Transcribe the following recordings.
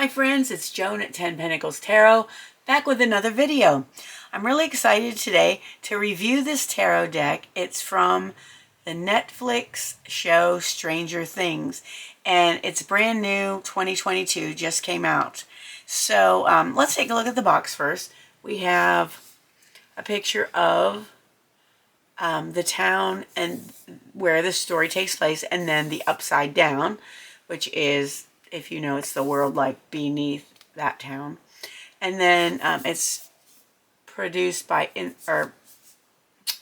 Hi friends, it's Joan at 10 Pentacles Tarot, back with another video. I'm really excited today to review this tarot deck. It's from the Netflix show Stranger Things, and it's brand new, 2022, just came out. So let's take a look at the box first. We have a picture of the town and where the story takes place, and then the upside down, which is, if you know, it's the world like beneath that town. And then it's produced by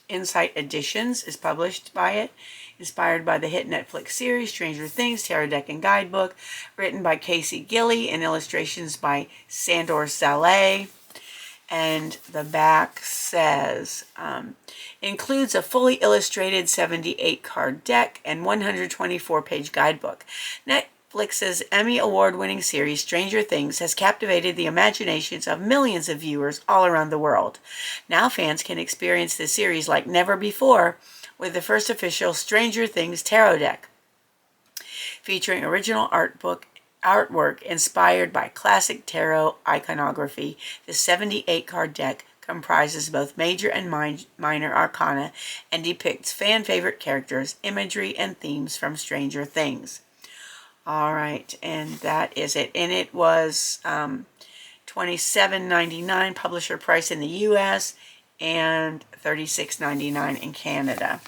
Insight Editions, is published by it, inspired by the hit Netflix series Stranger Things Tarot Deck and Guidebook, written by Casey Gilly and illustrations by Sandor Saleh. And the back says, includes a fully illustrated 78 card deck and 124 page guidebook. Netflix's Emmy award-winning series Stranger Things has captivated the imaginations of millions of viewers all around the world. Now fans can experience the series like never before with the first official Stranger Things tarot deck, featuring original artwork inspired by classic tarot iconography. The 78 card deck comprises both major and minor arcana and depicts fan favorite characters, imagery, and themes from Stranger Things. All right, and that is it. And it was $27.99 publisher price in the US and $36.99 in Canada.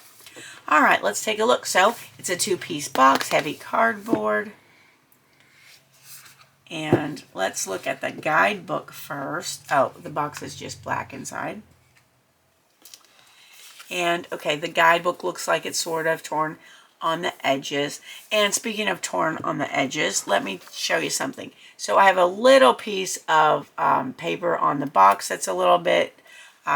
All right, let's take a look. So it's a two-piece box, heavy cardboard. And let's look at the guidebook first. Oh, the box is just black inside. And, okay, the guidebook looks like it's sort of torn on the edges. And speaking of torn on the edges, let me show you something. So I have a little piece of paper on the box that's a little bit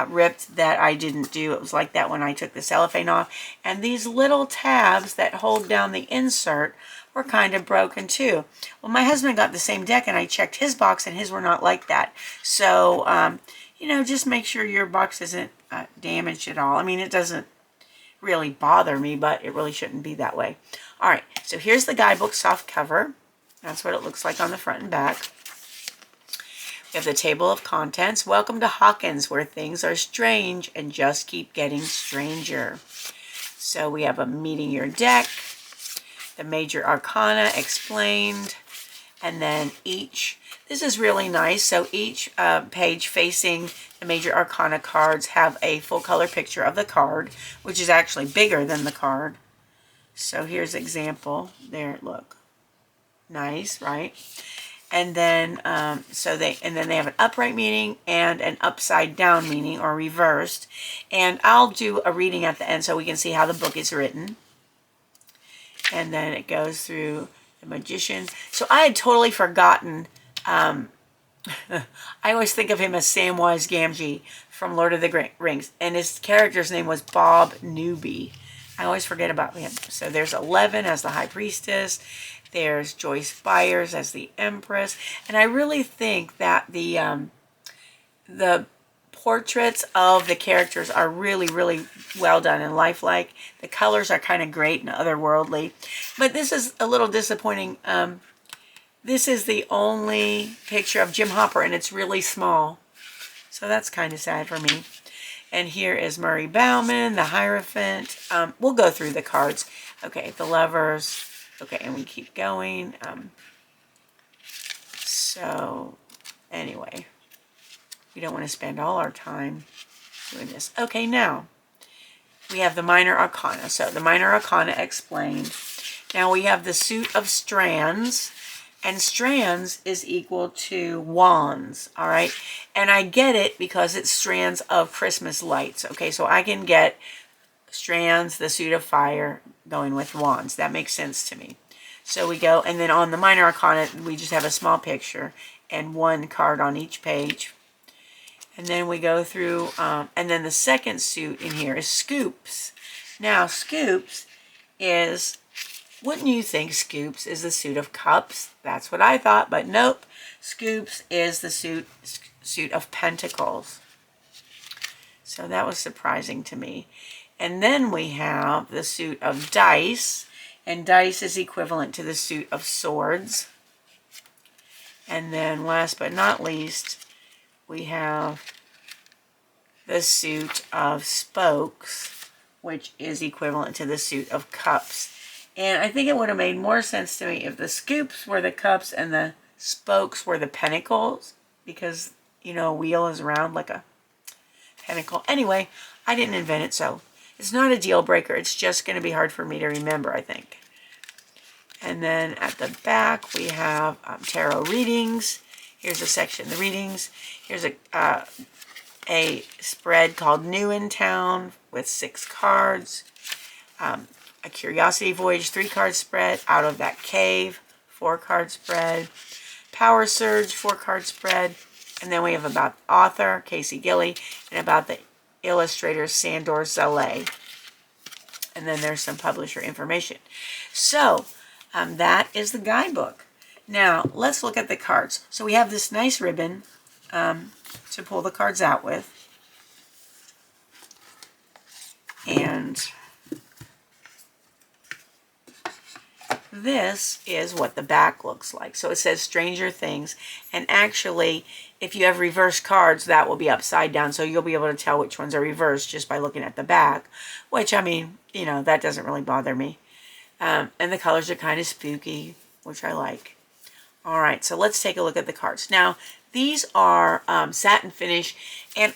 ripped that I didn't do. It was like that when I took the cellophane off. And these little tabs that hold down the insert were kind of broken too. Well, my husband got the same deck and I checked his box and his were not like that. So, you know, just make sure your box isn't damaged at all. I mean, it doesn't really bother me, but it really shouldn't be that way. All right, so here's the guidebook soft cover. That's what it looks like on the front and back. We have the table of contents. Welcome to Hawkins, where things are strange and just keep getting stranger. So we have a meeting your deck, the major arcana explained, and then this is really nice. So each page facing the major arcana cards have a full color picture of the card, which is actually bigger than the card. So here's example. There, look. Nice, right? And then they have an upright meaning and an upside down meaning, or reversed. And I'll do a reading at the end so we can see how the book is written. And then it goes through the magician. So I had totally forgotten. I always think of him as Samwise Gamgee from Lord of the Rings. And his character's name was Bob Newby. I always forget about him. So there's 11 as the High Priestess. There's Joyce Byers as the Empress. And I really think that the portraits of the characters are really, really well done and lifelike. The colors are kind of great and otherworldly. But this is a little disappointing. This is the only picture of Jim Hopper, and it's really small. So that's kind of sad for me. And here is Murray Bauman, the Hierophant. We'll go through the cards. Okay, the Lovers. Okay, and we keep going. So, anyway. We don't want to spend all our time doing this. Okay, now we have the minor arcana. So the minor arcana explained. Now we have the suit of strands, and strands is equal to wands, all right? And I get it because it's strands of Christmas lights, okay? So I can get strands, the suit of fire, going with wands. That makes sense to me. So we go, and then on the minor arcana, we just have a small picture and one card on each page. And then we go through, and then the second suit in here is Scoops. Now, Scoops is, wouldn't you think Scoops is the suit of cups? That's what I thought, but nope. Scoops is the suit of pentacles. So that was surprising to me. And then we have the suit of dice, and dice is equivalent to the suit of swords. And then last but not least, we have the suit of spokes, which is equivalent to the suit of cups. And I think it would have made more sense to me if the scoops were the cups and the spokes were the pinnacles, because, you know, a wheel is round like a pinnacle. Anyway, I didn't invent it, so it's not a deal breaker. It's just going to be hard for me to remember, I think. And then at the back, we have tarot readings. Here's a section of the readings. Here's a spread called New in Town with 6 cards. A Curiosity Voyage 3-card spread. Out of That Cave 4-card spread. Power Surge 4-card spread. And then we have about the author, Casey Gilly, and about the illustrator, Sandor Zale. And then there's some publisher information. So that is the guidebook. Now, let's look at the cards. So we have this nice ribbon to pull the cards out with. And this is what the back looks like. So it says Stranger Things. And actually, if you have reverse cards, that will be upside down. So you'll be able to tell which ones are reversed just by looking at the back. Which, I mean, you know, that doesn't really bother me. And the colors are kind of spooky, which I like. All right, so let's take a look at the cards. Now, these are satin finish, and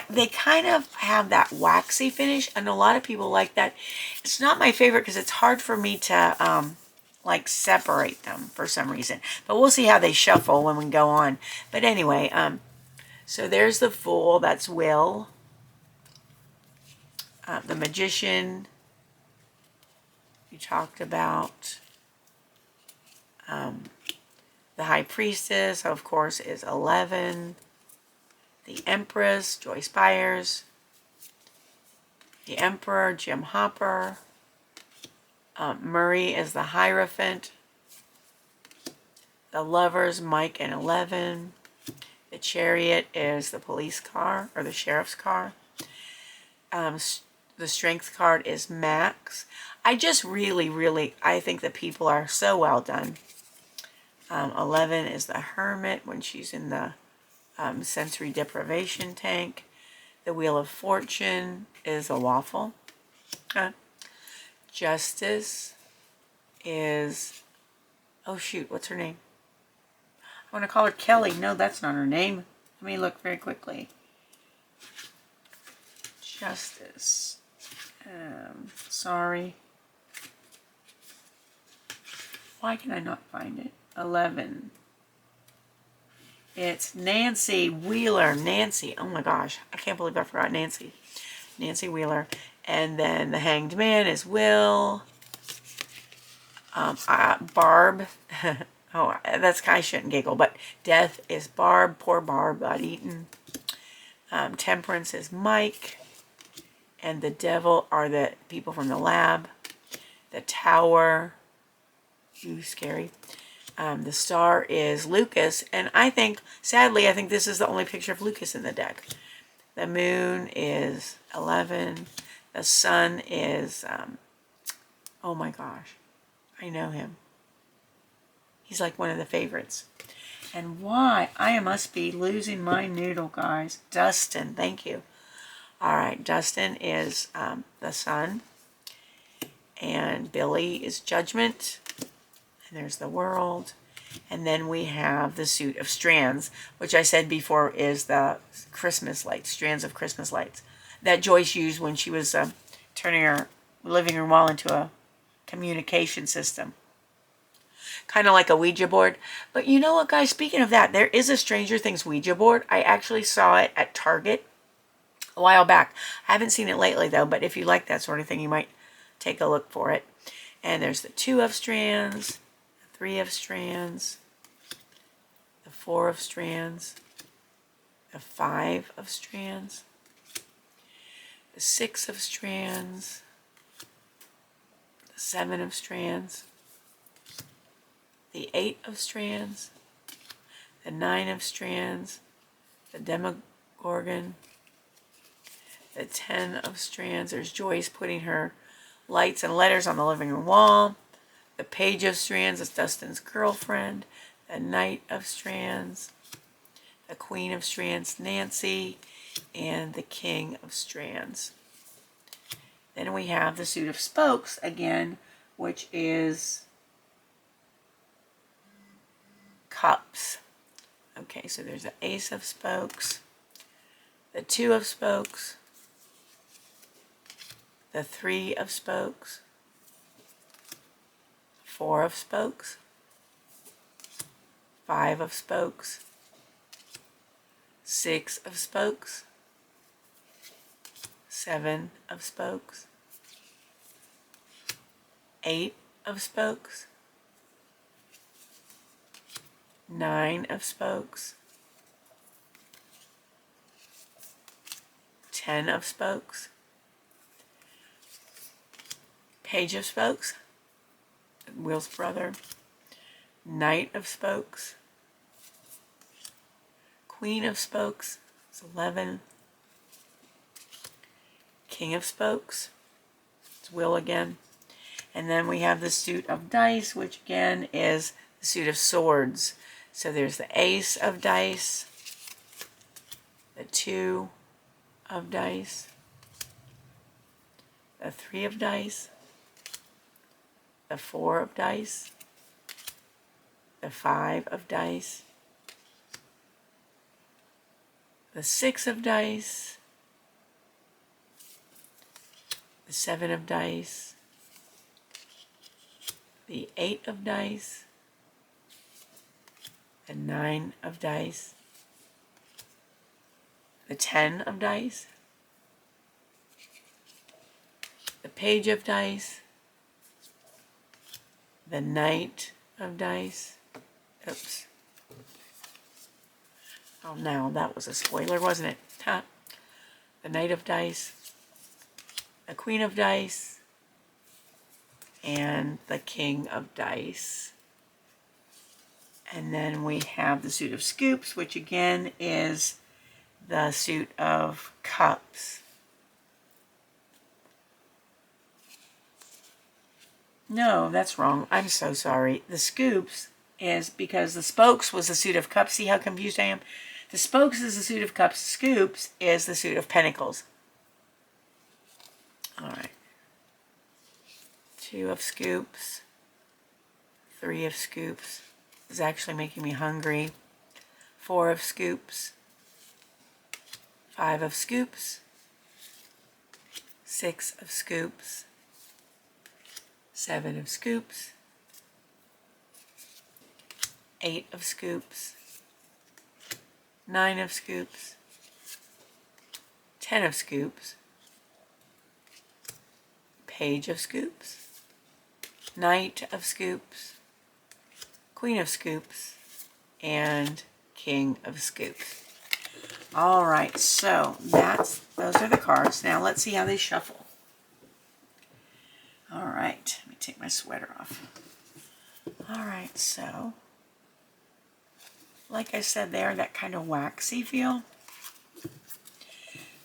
they kind of have that waxy finish, and a lot of people like that. It's not my favorite because it's hard for me to like separate them for some reason. But we'll see how they shuffle when we go on. But anyway, so there's the Fool. That's Will. The Magician. We talked about. The High Priestess, of course, is 11. The Empress, Joyce Byers. The Emperor, Jim Hopper. Murray is the Hierophant. The Lovers, Mike and 11. The Chariot is the police car, or the sheriff's car. The Strength card is Max. I just really, I think the people are so well done. 11 is the Hermit when she's in the sensory deprivation tank. The Wheel of Fortune is a waffle. Justice is, oh shoot, what's her name? I want to call her Kelly. No, that's not her name. Let me look very quickly. Justice. Sorry. Why can I not find it? 11. It's Nancy Wheeler. Nancy. Oh my gosh. I can't believe I forgot Nancy. Nancy Wheeler. And then the Hanged Man is Will. Barb. Oh, that's, I shouldn't giggle, but Death is Barb. Poor Barb got eaten. Temperance is Mike. And the Devil are the people from the lab. The Tower. Ooh, scary. The Star is Lucas, and I think, sadly, I think this is the only picture of Lucas in the deck. The Moon is 11. The Sun is, oh my gosh, I know him. He's like one of the favorites. And why? I must be losing my noodle, guys. Dustin, thank you. All right, Dustin is the Sun. And Billy is Judgment. And there's the World. And then we have the Suit of Strands, which I said before is the Christmas lights, strands of Christmas lights, that Joyce used when she was turning her living room wall into a communication system. Kind of like a Ouija board. But you know what, guys? Speaking of that, there is a Stranger Things Ouija board. I actually saw it at Target a while back. I haven't seen it lately, though, but if you like that sort of thing, you might take a look for it. And there's the 2 of Strands, 3 of Strands, the 4 of Strands, the 5 of Strands, the 6 of Strands, the 7 of Strands, the 8 of Strands, the 9 of Strands, the Demogorgon, the 10 of Strands. There's Joyce putting her lights and letters on the living room wall. The Page of Strands is Dustin's girlfriend. the Knight of Strands, the Queen of Strands, Nancy, and the King of Strands. Then we have the suit of spokes again, which is cups. Okay, so there's the Ace of Spokes, the Two of Spokes, the Three of Spokes, Four of Spokes, Five of Spokes, Six of Spokes, Seven of Spokes, Eight of Spokes, Nine of Spokes, 10 of Spokes, Page of Spokes, Will's brother, Knight of Spokes, Queen of Spokes, it's 11, King of Spokes, it's Will again, and then we have the suit of dice, which again is the suit of swords. So there's the Ace of Dice, the Two of Dice, the Three of Dice, the Four of Dice, the Five of Dice, the Six of Dice, the Seven of Dice, the Eight of Dice, the Nine of Dice, the 10 of Dice, the Page of Dice, the Knight of Dice. Oops. Oh, now that was a spoiler, wasn't it? Huh? The Knight of Dice, the Queen of Dice, and the King of Dice. And then we have the suit of scoops, which again is the suit of cups. No, that's wrong. I'm so sorry. The scoops is because the spokes was the suit of cups. See how confused I am? The spokes is the suit of cups. Scoops is the suit of pentacles. All right. Two of scoops. Three of scoops. Is actually making me hungry. Four of scoops. Five of scoops. Six of scoops. Seven of scoops. Eight of scoops. Nine of scoops. 10 of scoops. Page of scoops. Knight of scoops. Queen of scoops, and King of scoops. All right, so those are the cards. Now let's see how they shuffle. All right, let me take my sweater off. All right, so like I said, they are that kind of waxy feel.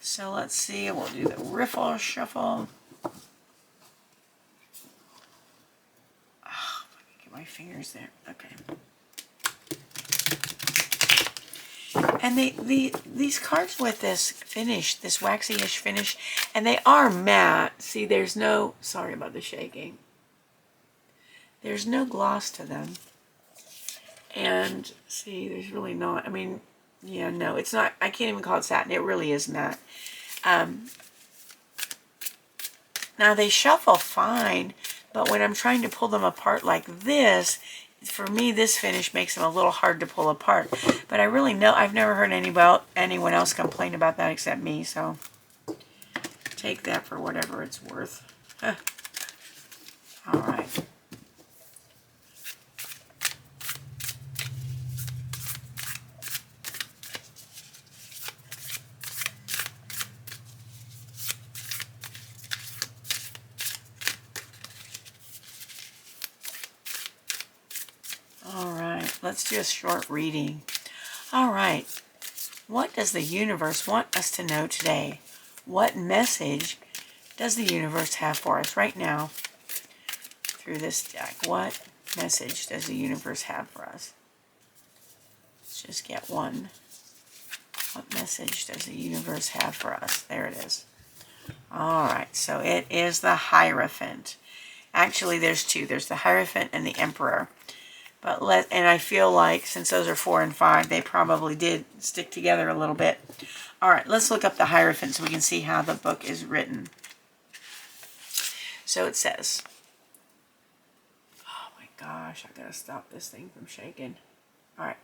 So let's see, we'll do the riffle shuffle. Oh, if I can get my fingers there. Okay. And these cards with this finish, this waxy-ish finish, and they are matte. See, there's no, sorry about the shaking. There's no gloss to them. And see, there's really not, I mean, yeah, no, it's not, I can't even call it satin. It really is matte. Now they shuffle fine, but when I'm trying to pull them apart like this, for me, this finish makes them a little hard to pull apart. But I really know, I've never heard anyone else complain about that except me, so take that for whatever it's worth. All right. Let's do a short reading. All right. What does the universe want us to know today? What message does the universe have for us right now through this deck? What message does the universe have for us? Let's just get one. What message does the universe have for us? There it is. All right, so it is the Hierophant. Actually, there's two. There's the Hierophant and the Emperor. And I feel like since those are 4 and 5, they probably did stick together a little bit. All right, let's look up the Hierophant so we can see how the book is written. So it says, oh my gosh, I gotta stop this thing from shaking. All right.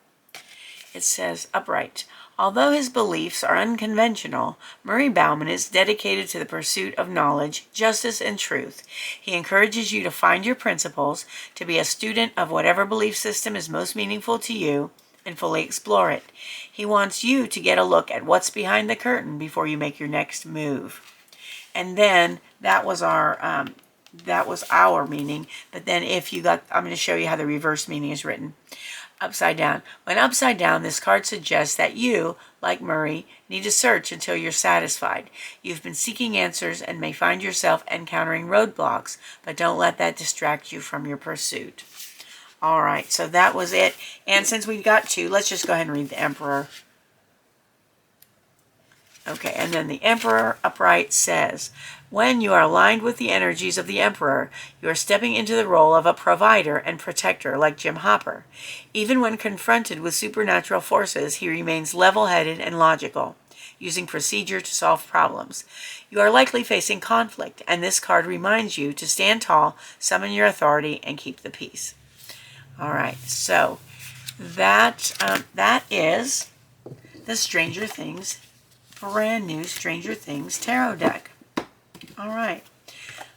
It says, upright. Although his beliefs are unconventional, Murray Bauman is dedicated to the pursuit of knowledge, justice, and truth. He encourages you to find your principles, to be a student of whatever belief system is most meaningful to you, and fully explore it. He wants you to get a look at what's behind the curtain before you make your next move. And then that was our meaning. But then I'm going to show you how the reverse meaning is written. Upside down. When upside down, this card suggests that you, like Murray, need to search until you're satisfied. You've been seeking answers and may find yourself encountering roadblocks, but don't let that distract you from your pursuit. All right, so that was it. And since we've got two, let's just go ahead and read the Emperor. Okay, and then the Emperor upright says, when you are aligned with the energies of the Emperor, you are stepping into the role of a provider and protector like Jim Hopper. Even when confronted with supernatural forces, he remains level-headed and logical, using procedure to solve problems. You are likely facing conflict, and this card reminds you to stand tall, summon your authority, and keep the peace. All right, so that is the Stranger Things, brand new Stranger Things tarot deck. All right,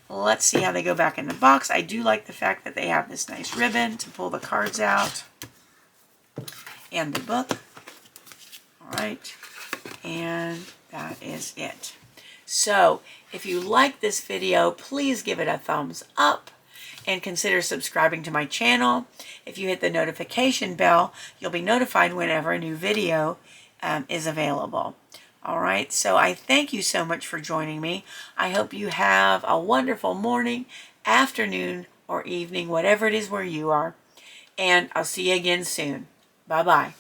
let's see how they go back in the box. I do like the fact that they have this nice ribbon to pull the cards out and the book. All right, and that is it. So if you like this video, please give it a thumbs up and consider subscribing to my channel. If you hit the notification bell, you'll be notified whenever a new video is available. All right, so I thank you so much for joining me. I hope you have a wonderful morning, afternoon, or evening, whatever it is where you are. And I'll see you again soon. Bye-bye.